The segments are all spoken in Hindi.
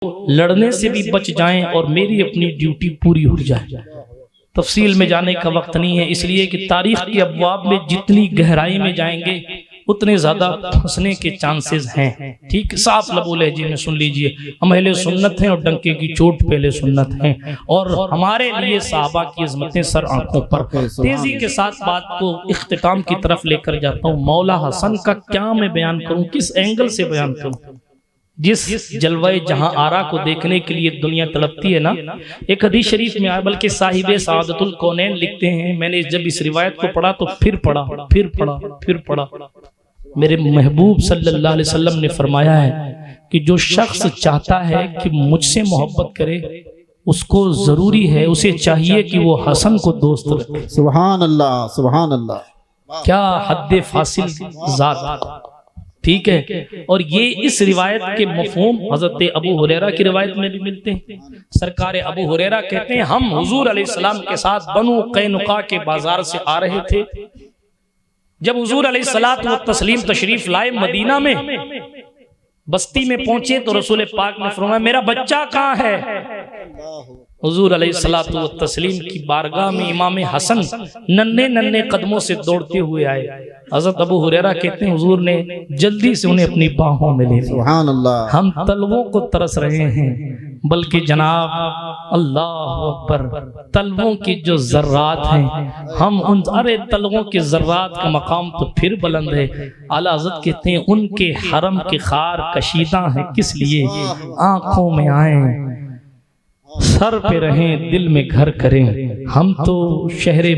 लड़ने से भी बच जाएं और मेरी अपनी ड्यूटी पूरी हो जाए। तफसील में जाने का वक्त नहीं है, इसलिए कि तारीख के अबवाब में जितनी गहराई में जाएंगे उतने ज्यादा फंसने के चांसेस हैं। ठीक, साफ लबो लहजे में सुन लीजिए, हम अहले सुन्नत हैं और डंके की चोट पे अहले सुन्नत हैं, और हमारे लिए साहबा की इज़्ज़तें सर आंखों पर। तेजी के साथ बात को इख्तिताम की तरफ लेकर जाता हूँ। मौला हसन का क्या मैं बयान करूँ, किस एंगल से बयान करूँ। जिस जलवा जहां आरा को देखने के लिए दुनिया तड़पती है ना, एक हदीस शरीफ में आया, बल्कि साहिबे सआदतुल कौनैन लिखते हैं, मैंने जब इस रिवायत को पढ़ा तो फिर पढ़ा, मेरे महबूब सल्लल्लाहु अलैहि वसल्लम ने फरमाया है कि जो शख्स चाहता है कि मुझसे मोहब्बत करे, उसको जरूरी है, उसे चाहिए कि वो हसन को दोस्त रखे। सुभान अल्लाह, सुभान अल्लाह, क्या हद फासिल जात। ठीक है, और ये इस रिवायत के मफहूम हजरत अबू हुरैरा की रिवायत में भी मिलते हैं। सरकार अबू हुरैरा कहते हैं, हम हुजूर अलैहिस्सलाम के साथ बनु कैनुका के बाजार से आ रहे थे। जब हुजूर अलैहिस्सलात व तस्लीम तशरीफ लाए मदीना में, बस्ती में पहुंचे तो रसूल पाक ने फरमाया, मेरा बच्चा कहाँ है। हुजूर अलैहिस्सलातु व तस्लीम की बारगाह में इमाम हसन नन्हे नन्हे कदमों से दौड़ते हुए आए। हज़रत अबू हुरैरा कहते हैं, हुजूर ने जल्दी से उन्हें अपनी बाहों में ले लिया। सुभान अल्लाह, हम तलवों को तरस रहे हैं, बल्कि जनाब अल्लाह अकबर, तलवों की जो जर्रात हैं, हम उन अरे तलवों के जर्रात का मकाम तो फिर बुलंद है। आला हज़रत कहते हैं, उनके हरम के खार कशीदा है, किस लिए, आंखों में आए, सर पे रहें, दिल में घर करें। हम तो शहरे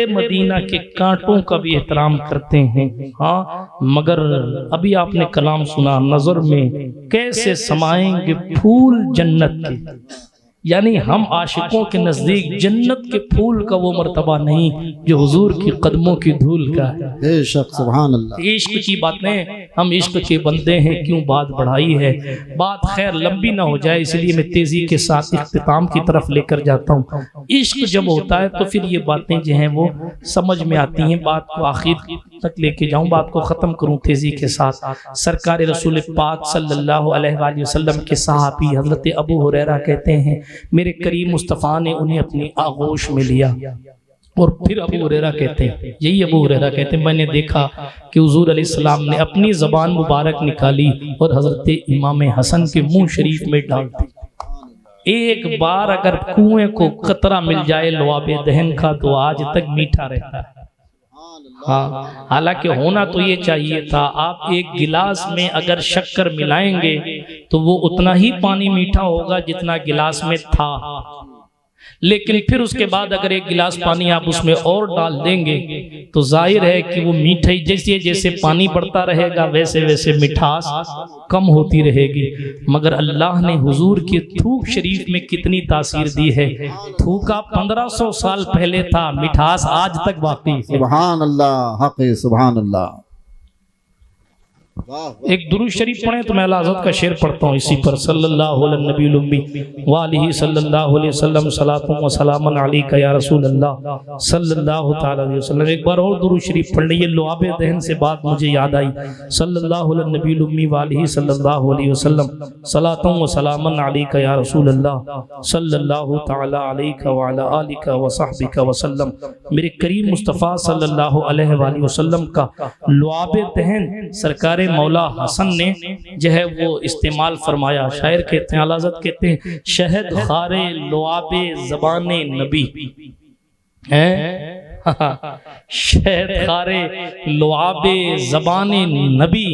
मदीना के कांटों का भी एहतराम करते हैं, हाँ, मगर अभी आपने कलाम सुना, नजर में कैसे समाएंगे फूल जन्नत के, यानी हम आशिकों के नजदीक जन्नत के फूल का वो मर्तबा नहीं जो हुजूर की कदमों की धूल का है। बेशक, सुभान अल्लाह। इश्क की बातें, हम इश्क के बंदे हैं, क्यों बात बढ़ाई है, बात खैर लंबी ना हो जाए, इसलिए मैं तेजी के साथ इख्तिताम की तरफ लेकर जाता हूँ। इश्क जब होता है तो फिर ये बातें जो हैं वो समझ में आती हैं। बात को आखिर तक लेके जाऊं, बात को ख़त्म करूं तेजी के साथ। सरकार रसूल पाक सल्लल्लाहु अलैहि वसल्लम के सहाबी हज़रत अबू हुरैरा कहते हैं, मेरे करीम मुस्तफ़ा ने उन्हें अपनी आगोश में लिया। और फिर अबू हुरैरा कहते हैं, यही अबू हुरैरा कहते हैं, मैंने देखा कि हुजूर अलैहिस्सलाम ने अपनी ज़बान मुबारक निकाली और हज़रत इमाम हसन के मुंह शरीफ में डाल दी। एक बार अगर कुएं को कतरा मिल जाए लुआबे दहन का तो आज तक मीठा रहता है। हाँ, हालांकि होना तो ये चाहिए था, आप एक गिलास में अगर शक्कर मिलाएंगे तो वो उतना ही पानी मीठा होगा जितना गिलास में था, लेकिन फिर उसके बाद अगर एक गिलास पानी आप उसमें और डाल देंगे तो जाहिर है कि वो मीठा, जैसे जैसे पानी बढ़ता रहेगा वैसे वैसे मिठास कम होती रहेगी। मगर अल्लाह ने हुजूर की थूक शरीफ में कितनी तासीर दी है। थूका 1500 साल पहले था, मिठास आज तक बाकी है। सुभान अल्लाह, हक़ है, सुभान अल्लाह। एक दुरूद शरीफ पढ़े तो मैं हज़रत का शेर पढ़ता हूँ इसी पर, सल्लल्लाहु अलैहि नबील उम्मी व आलिहि सल्लल्लाहु अलैहि वसल्लम सलातुन व सलामुन अलैका या रसूल अल्लाह सल्लल्लाहु ताला अलैहि वसल्लम। एक बार और दुरूद शरीफ पढ़ लीजिए, लुआबे दहन से बात मुझे याद आई। सल्लल्लाहु अलैहि नबील उम्मी व आलिहि सल्लल्लाहु अलैहि वसल्लम सलातुन व सलामुन अलैका या रसूल अल्लाह सल्लल्लाहु ताला अलैका व अला आलिका व सहबिका वसल्लम। मेरे करीम मुस्तफ़ा सल्लल्लाहु अलैहि वसल्लम का लुआबे दहन सरकार मौला हसन ने जो है वो इस्तेमाल फरमाया। शायर कहते हैं, आला हज़रत कहते हैं, शहद खारे लुआबे ज़बाने नबी है, शहद खारे लुआबे ज़बाने नबी,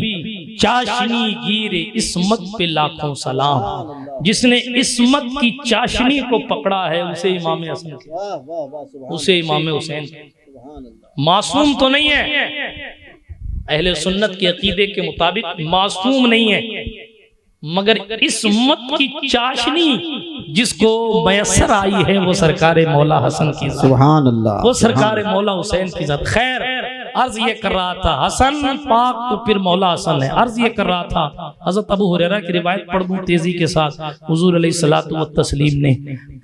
चाशनी गिरे इस्मत पे लाखों सलाम। जिसने इस्मत की चाशनी को पकड़ा है उसे इमाम हसन, उसे इमाम हुसैन, मासूम तो नहीं है, अहले सुन्नत के अकीदे के मुताबिक मासूम नहीं है, मगर इस्मत की चाशनी जिसको मयसर आई है वो सरकार मौला हसन की, सुभान अल्लाह, वो सरकार मौला हुसैन की जात। खैर, अर्ज ये कर रहा था, हसन पाक तो फिर मौला हसन है। अर्ज ये कर रहा था, हज़रत अबू हुरैरा की रिवायत पढ़ दूं तेजी के साथ। हुजूर अलैहिस्सलातु व तस्लीम ने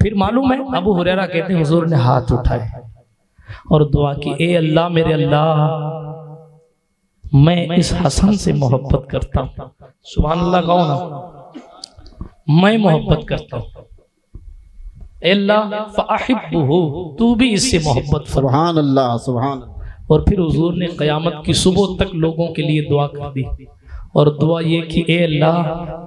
फिर मालूम है, अबू हुरैरा कहते हैं, हुजूर ने हाथ उठाए और दुआ की, ए अल्लाह, मेरे अल्लाह, मैं इस हसन से मोहब्बत करता हूँ। सुभान अल्लाह, कहो ना। मैं मोहब्बत करता हूँ, अल्लाह फ़अहिब्बुहु, तू भी इससे मोहब्बत फरमा। सुभान अल्लाह, सुभान अल्लाह। और फिर हुजूर ने क़यामत की सुबह तक लोगों के लिए दुआ कर दी, और दुआ ये कि ए अल्लाह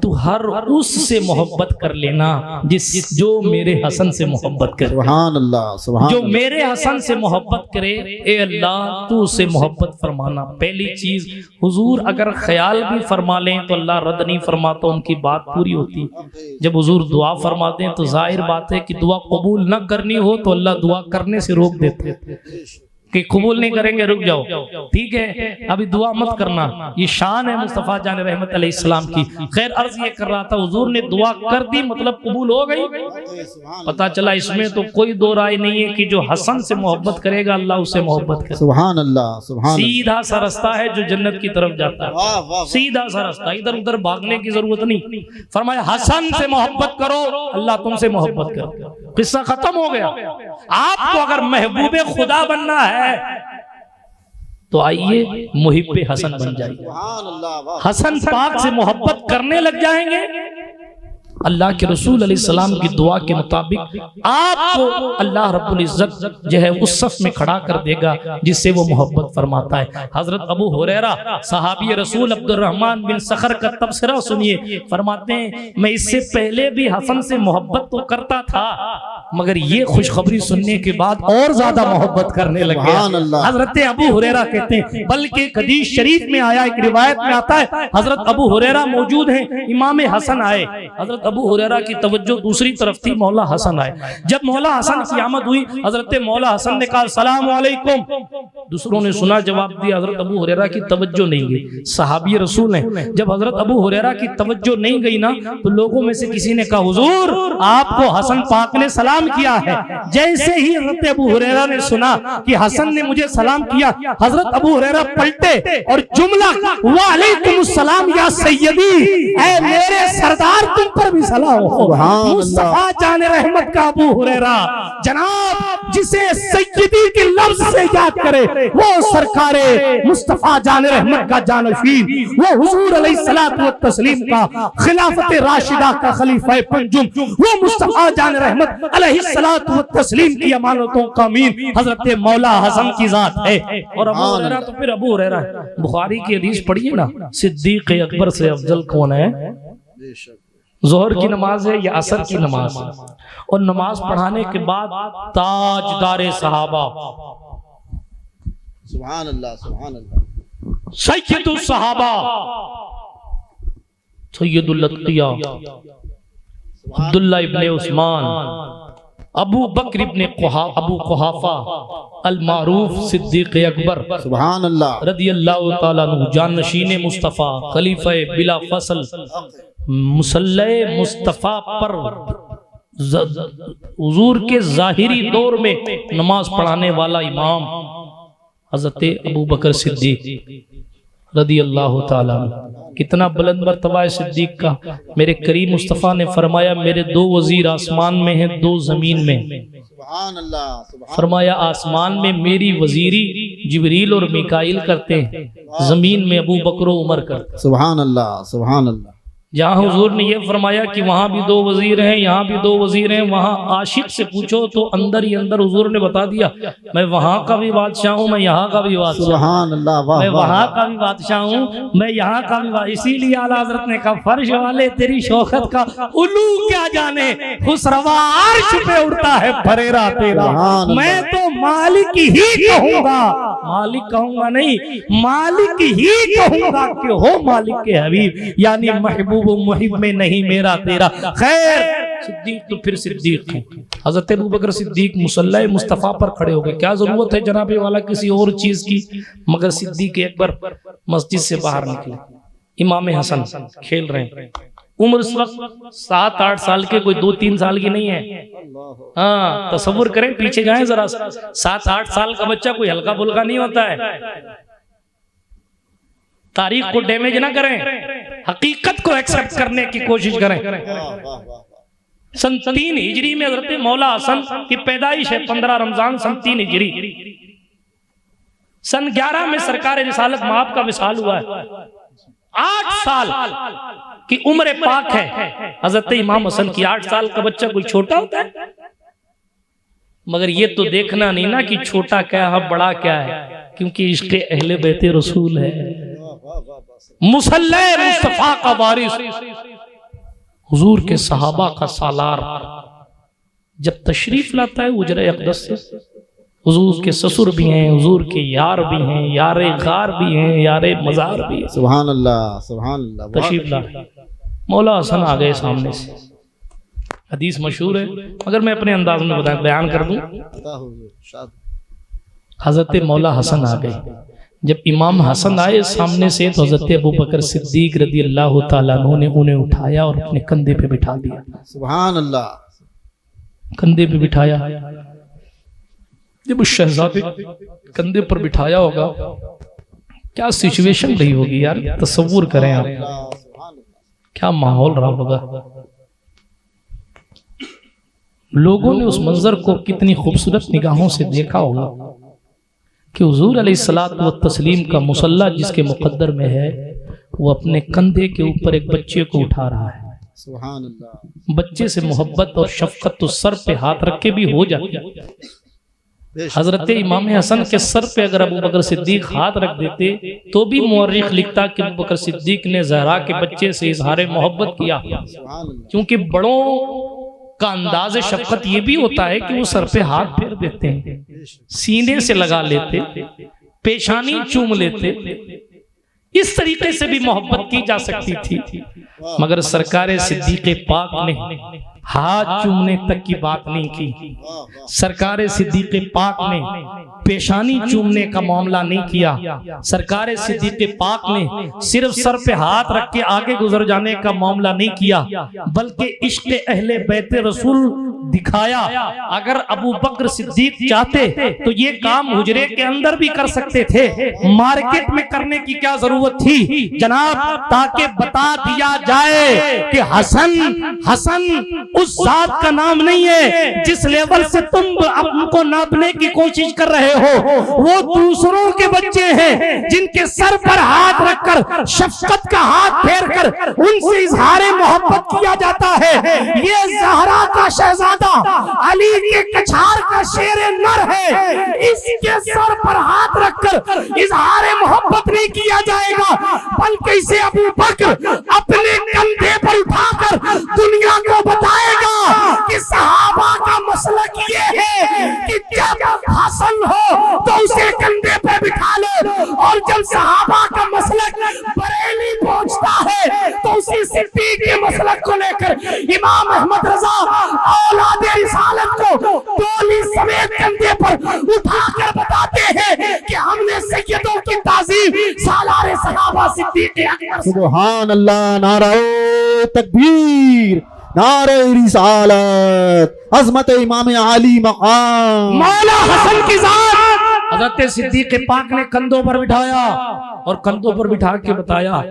तू हर उससे मोहब्बत कर लेना जो मेरे हसन से मोहब्बत करे। सुभान अल्लाह, सुभान जो अल्लाह। मेरे हसन से मोहब्बत करे, ए अल्लाह तू उससे मोहब्बत फरमाना। पहली चीज, हुजूर अगर ख्याल भी फरमा लें तो अल्लाह रद्द नहीं फरमाता, उनकी बात पूरी होती। जब हुजूर दुआ फरमाते हैं तो जाहिर बात है कि दुआ कबूल न करनी हो तो अल्लाह दुआ करने से रोक देते कि कबूल नहीं करेंगे, रुक जाओ, ठीक है अभी दुआ मत करना। ये शान है मुस्तफ़ा जान रहमत अलैहिस्सलाम की। खैर अर्ज ये कर रहा था, हुजूर ने दुआ कर दी मतलब कबूल हो गई। पता चला इसमें तो कोई दो राय नहीं है कि जो हसन से मोहब्बत करेगा अल्लाह उससे मोहब्बत करे। सुभान अल्लाह, सुभान अल्लाह। सीधा सा रास्ता है जो जन्नत की तरफ जाता है, सीधा सा रास्ता, इधर उधर भागने की जरूरत नहीं। फरमाया हसन से मोहब्बत करो, अल्लाह तुमसे मोहब्बत करे। किस्सा खत्म हो गया। आपको अगर महबूबे खुदा बनना है तो आइए मुहिब्बे हसन बन जाइए। हसन पाक से मोहब्बत करने लग जाएंगे, अल्लाह के रसूल अलैहिस्सलाम की दुआ के मुताबिक आपको अल्लाह रब्बुल इज्जत जो है उस सफ में खड़ा कर देगा जिससे वो मोहब्बत फरमाता है। हजरत अबू हुरैरा सहाबी रसूल अब्दुर्रहमान बिन सखर का तबसरा सुनिए, फरमाते हैं मैं इससे पहले भी हसन से मोहब्बत तो करता था मगर ये खुशखबरी सुनने के बाद और ज्यादा मोहब्बत करने लग गया। हजरत अबू हुरैरा कहते हैं, बल्कि हदीस शरीफ में आया, एक रिवायत में आता है हजरत अबू हुरैरा मौजूद हैं, इमाम हसन आए, हजरत अबू हुरैरा की तवज्जो दूसरी तरफ थी, मौला हसन आए। जब मौला हसन की आमद हुई, हजरत मौला हसन ने कहा सलाम अलैकुम, दूसरों ने सुना जवाब दिया, हजरत अबू हुरैरा की तवज्जो नहीं गई। सहाबी रसूल हैं, जब हजरत अबू हुरैरा की तवज्जो नहीं गई ना तो लोगों में से किसी ने कहा हुजूर आपको हसन पाक ने सलाम किया है। जैसे ही हजरत अबू हुरैरा ने सुना कि हसन ने मुझे सलाम किया, हजरत अबू हुरैरा पलटे और जुमला वालेकुमुस्सलाम या सैयदी, ऐ मेरे सरदार तुम पर भी सलाम हो। मुस्तफा जान रहमत का अबू हुरैरा जनाब जिसे सैयदी के लफ्ज से याद करे वो सरकारे मुस्तफा जान रहमत का जानशीन, वो हुजूर अलैहिस्सलातु व तस्लीम का खिलाफत राशिदा का खलीफा पंजुम, वो मुस्तफा जान रहमत अलैहिस्सलातु व तस्लीम की अमानतों का अमीन हजरत मौला हसन की जात है। और अबू हुरैरा तो फिर अबू हुरैरा है। बुखारी की हदीस पढ़िए ना, सिद्दीक अकबर से अफजल कौन है? जोहर की नमाज है या असर की नमाज है, और नमाज पढ़ाने के बाद ताजदारे सहाबा सुभान अल्लाह, सुभान अल्लाह, सैयदुस सहाबा सैयदुल अत्किया अब्दुल्ला इब्ने उस्मान अबू बकर इब्ने अबू कुहाफा अल मारूफ सिद्दीक अकबर सुभान अल्लाह रदियल्लाहु ताला अन्हु, जानशीन मुस्तफ़ा खलीफा बिला फसल मुसल्ले मुस्तफ़ा पर हुजूर के जाहिरी दौर में नमाज पढ़ाने वाला इमाम हजरत अबू बकर सिद्दीक रदियल्लाहु ताला अन्हु। कितना बुलंद मर्तबा है सिद्दीक का। मेरे करीम मुस्तफ़ा ने फरमाया मेरे दो वजीर आसमान में हैं, दो जमीन में। सुभान अल्लाह, फरमाया आसमान में मेरी वजीरी जिब्रील और मिकाइल करते हैं, जमीन में अबू बकर उमर करते हैं। सुभान अल्लाह, सुभान अल्लाह। जहाँ हुजूर ने यह फरमाया कि वहाँ भी दो वजीर हैं, यहाँ भी दो वजीर हैं, वहाँ आशिक से पूछो तो अंदर ही अंदर हुजूर ने बता दिया मैं वहाँ का भी बादशाह हूँ, मैं यहाँ का भी बादशाह, सुभान अल्लाह, वाह, मैं वाह, वहाँ का भी बादशाह हूँ, मैं यहाँ का भी बादशाह। इसीलिए आला हज़रत ने कहा फर्श वाले तेरी शौकत का उल्लू क्या जाने, खुसरवा अर्श पे उड़ता है फरेरा तेरा। मैं तो मालिक ही कहूँगा, मालिक कहूँगा नहीं, मालिक ही कहूँगा कि हो मालिक के हबीब, यानी महबूब मुहिब में नहीं मेरा तेरा। खैर सिद्दीक तो फिर सिद्दीक है। हजरत अबू बकर सिद्दीक मुसल्ला मुस्तफ़ा पर खड़े हो गए। क्या जरूरत है जनाबे वाला किसी और चीज की, मगर सिद्दीक अकबर मस्जिद से बाहर निकले, इमाम हसन खेल रहे हैं। उम्र उस वक्त 7-8 साल के, कोई 2-3 साल की नहीं है। हाँ तसव्वुर करें, पीछे जाएं जरा, 7-8 साल का बच्चा कोई हल्का फुल्का नहीं होता है। तारीख को डैमेज ना करें, हकीकत को एक्सेप्ट करने की कोशिश करें। सन 3 हिजरी में हजरत मौला हसन की पैदाइश है, 15 रमजान सन 3 हिजरी। सन 11 में सरकार रिसालत माब का विसाल हुआ है। 8 साल कि उम्र पाक है। हजरत इमाम हसन की 8 साल का बच्चा कोई छोटा होता है? मगर ये तो देखना नहीं ना कि छोटा क्या है बड़ा क्या है, क्योंकि इश्क़ अहले बैते रसूल है। मुसल्ले मुस्तफा का वारिस, हुजूर के सहाबा का सालार जब तशरीफ लाता है उजरे अक़दस से, हुजूर के ससुर भी हैं, हुजूर के यार भी हैं, यारे गार भी हैं, यारे मज़ार भी हैं। सुभान अल्लाह, सुभान अल्लाह। तशरीफ ला, मौला हसन आ गए सामने से। हदीस मशहूर है, मगर मैं अपने अंदाज में बयान कर दूं। हजरत मौला हसन आ गए। जब इमाम हसन आए सामने से तो हजरत अबू बकर सिद्दीक रज़ी अल्लाह तआला अन्हु ने उन्हें उठाया और अपने कंधे पे बिठा दिया। सुभान अल्लाह। कंधे पे बिठाया। जब उस शहजादे कंधे पर बिठाया होगा, क्या सिचुएशन रही होगी यार, तसव्वुर करें आप, क्या माहौल रहा होगा। लोगों ने उस मंजर को कितनी खूबसूरत निगाहों से देखा होगा कि हुजूर अलैहिस्सलात व तस्लीम का मुसल्ला जिसके मुकद्दर में है, वो अपने कंधे के ऊपर एक बच्चे को उठा रहा है। सुभान अल्लाह। बच्चे से मोहब्बत और शफकत तो सर पे हाथ रख के भी हो जाती है। हजरत इमाम हसन के सर पे अगर अबू बकर सिद्दीक हाथ रख देते तो भी मुअर्रिख लिखता कि अबू बकर सिद्दीक ने ज़हरा के बच्चे से इजहार मोहब्बत किया, क्योंकि बड़ों का अंदाज़ शफकत ये भी होता है कि वो सर पे हाथ फेर देते हैं, सीने से लगा लेते, पेशानी चूम लेते। इस तरीके से भी मोहब्बत की जा सकती थी, मगर सरकार सिद्दीक़ पाक ने हाथ चूमने तक की बात नहीं की। सरकार सिद्दीक़ पाक ने पेशानी चूमने का मामला नहीं किया। सरकार सिद्दीक़ पाक ने सिर्फ सर पे हाथ रख के आगे गुजर जाने का मामला नहीं किया, बल्कि इश्क़ अहले बैते रसूल दिखाया। अगर अबू बकर सिद्दीक चाहते तो ये काम हुजरे के अंदर भी कर सकते थे, मार्केट में करने की क्या जरूरत थी जनाब, ताकि बता दिया जाए कि हसन उस जात का नाम नहीं है जिस लेवल से तुम उनको नापने की कोशिश कर रहे हो। वो दूसरों के बच्चे हैं जिनके सर पर हाथ रखकर शफकत का हाथ फेर कर उनसे इजहार मोहब्बत किया जाता है। ये ज़हरा का शहजादा अली के कछार का शेर नर है, इसके सर पर हाथ रखकर इजहार मोहब्बत नहीं किया जाएगा, बल्कि इसे अबू बकर अपने कंधे पर उठाकर दुनिया को बताएगा कि सहाबा का मसलक ये है कि जब हसन हो तो उसे कंधे पे बिठा लो, और जब सहाबा का मसलक बरेली पहुंचता है तो उसी सिद्दीक के मसलक को लेकर इमाम अहमद रजा औलाद रिसालत को टोली समेत कंधे पर उठाकर बताते हैं कि हमने सैयदों की ताज़ीम सालारे सहाबा सिद्दीक अकबर। सुभान अल्लाह। नारा तकबीर, नारे रिसालत, अज़मत इमाम आली मकाम मौला हसन की जात हज़रत सिद्दीक़ पाक ने कंधों पर बिठाया और कंधों पर बिठा के बताया।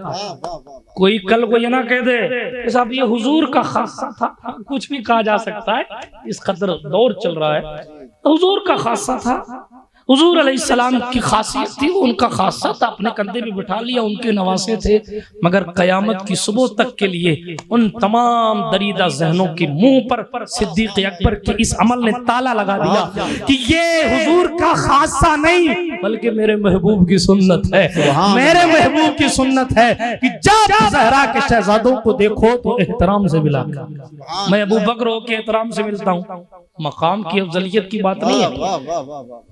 कोई कल को ये ना कह दे साहब ये हुजूर का खासा था, कुछ भी कहा जा सकता है, इस कदर दौर चल रहा है। हुजूर का खासा था, हुजूर अलैहिस्सलाम की खासियत थी, वो उनका खासा था, अपने कंधे पे बिठा लिया, उनके नवासे थे। मगर कयामत की सुबह तक के लिए उन तमाम दरीदा जहनों के मुंह पर सिद्दीक़ अकबर के इस अमल ने ताला लगा दिया कि ये हुजूर का खासा नहीं बल्कि मेरे महबूब की सुन्नत है। मेरे महबूब की सुन्नत है कि जब ज़हरा के शहजादों को देखो तो एहतराम से मिला। मैं अबू बकर के एहतराम से मिलता हूँ, मकाम की अफजलियत की बात नहीं है।